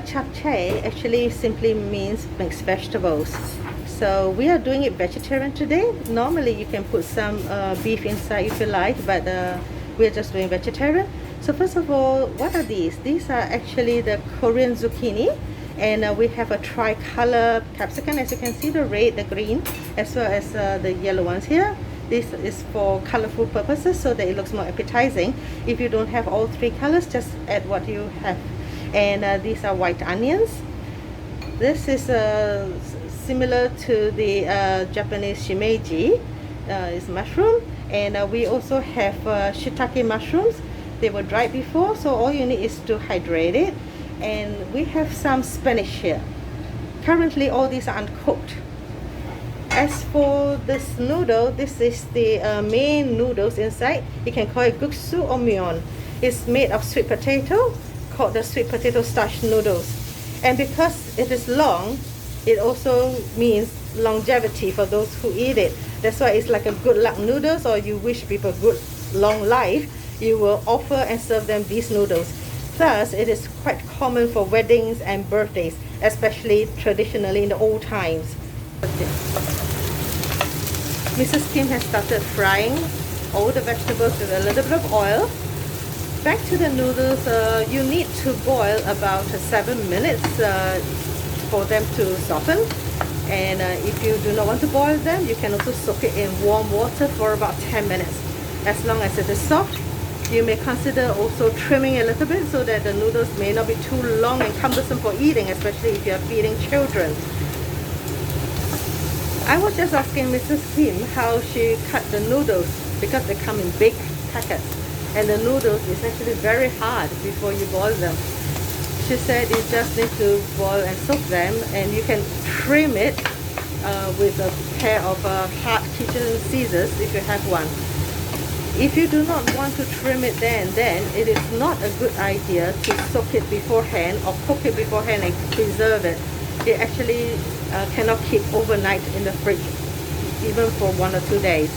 word Japchae actually simply means mixed vegetables. So we are doing it vegetarian today. Normally you can put some beef inside if you like, but we are just doing vegetarian. So first of all, what are these? These are actually the Korean zucchini, and we have a tricolor capsicum, as you can see, the red, the green, as well as the yellow ones here. This is for colorful purposes so that it looks more appetizing. If you don't have all three colors, just add what you have. And these are white onions. This is similar to the Japanese shimeji, is mushroom. And we also have shiitake mushrooms. They were dried before, so all you need is to hydrate it. And we have some spinach here. Currently all these are uncooked. As for this noodle, this is the main noodles inside. You can call it guksu or myeon. It's made of sweet potato, called the sweet potato starch noodles. And because it is long, it also means longevity for those who eat it. That's why it's like a good luck noodles, or you wish people good long life, you will offer and serve them these noodles. Plus, it is quite common for weddings and birthdays, especially traditionally in the old times. Mrs. Kim has started frying all the vegetables with a little bit of oil. Back to the noodles, you need to boil about 7 minutes for them to soften. And if you do not want to boil them, you can also soak it in warm water for about 10 minutes. As long as it is soft, you may consider also trimming a little bit so that the noodles may not be too long and cumbersome for eating, especially if you are feeding children. I was just asking Mrs. Kim how she cut the noodles, because they come in big packets. And the noodles is actually very hard before you boil them. She said you just need to boil and soak them, and you can trim it with a pair of hard kitchen scissors if you have one. If you do not want to trim it then it is not a good idea to soak it beforehand or cook it beforehand and preserve it. It actually cannot keep overnight in the fridge, even for 1 or 2 days,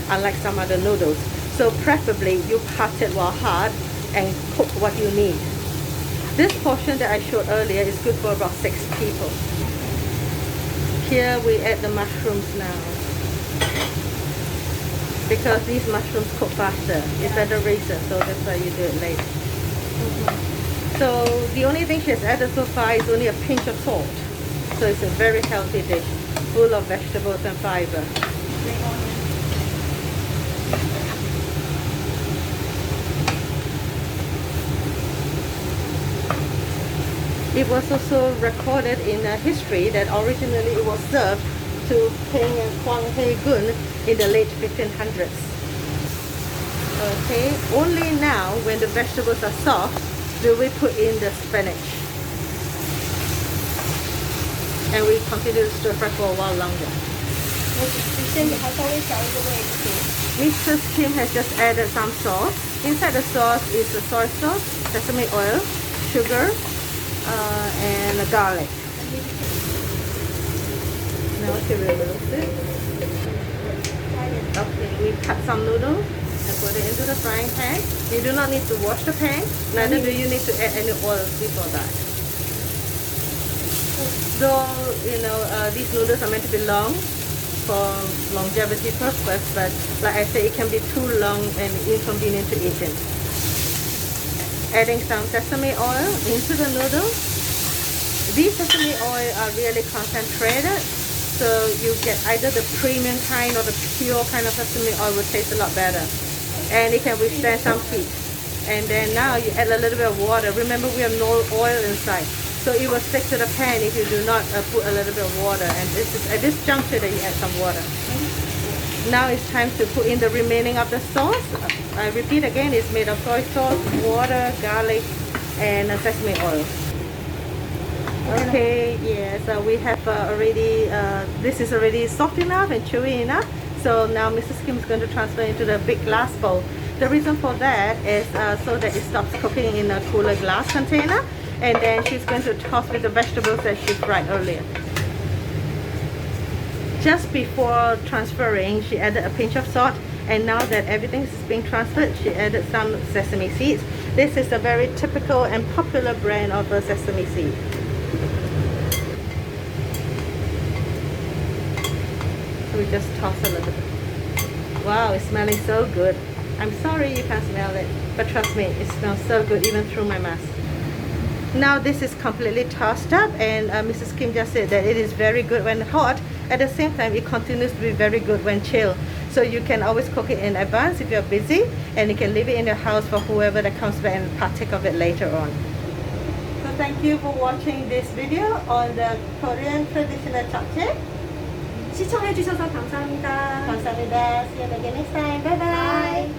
unlike some other noodles. So preferably you cut it while hard and cook what you need. This portion that I showed earlier is good for about 6 people. Here we add the mushrooms now, because these mushrooms cook faster. It's at the razor, so that's why you do it late. So the only thing she has added so far is only a pinch of salt. So it's a very healthy dish, full of vegetables and fiber. It was also recorded in history that originally it was served to King Kwang Hae Gun in the late 1500s. Okay, only now when the vegetables are soft do we put in the spinach. And we continue to stir fry for a while longer. Mrs. Kim has just added some sauce. Inside the sauce is the soy sauce, sesame oil, sugar, and garlic. Now she removes it. Okay, we cut some noodles and put it into the frying pan. You do not need to wash the pan, neither do you need to add any oil before that. Though, you know, these noodles are meant to be long for longevity purpose, but like I say, it can be too long and inconvenient to eat it. Adding some sesame oil into the noodles. These sesame oil are really concentrated, so you get either the premium kind or the pure kind of sesame oil will taste a lot better. And it can withstand some heat. And then now you add a little bit of water. Remember, we have no oil inside, so it will stick to the pan if you do not put a little bit of water. And this is at this juncture that you add some water. Now it's time to put in the remaining of the sauce. I repeat again, it's made of soy sauce, water, garlic, and sesame oil. Okay, yes, we have already, this is already soft enough and chewy enough. So now Mrs. Kim is going to transfer into the big glass bowl. The reason for that is so that it stops cooking in a cooler glass container. And then she's going to toss with the vegetables that she fried earlier. Just before transferring, she added a pinch of salt, and now that everything is being transferred, she added some sesame seeds. This is a very typical and popular brand of sesame seed. So we just toss a little bit. Wow, it's smelling so good. I'm sorry you can't smell it, but trust me, it smells so good even through my mask. Now this is completely tossed up, and Mrs. Kim just said that it is very good when hot. At the same time, it continues to be very good when chilled. So you can always cook it in advance if you're busy, and you can leave it in your house for whoever that comes back and partake of it later on. So thank you for watching this video on the Korean traditional japchae. 시청해주셔서 감사합니다. 감사합니다. See you again next time. Bye bye.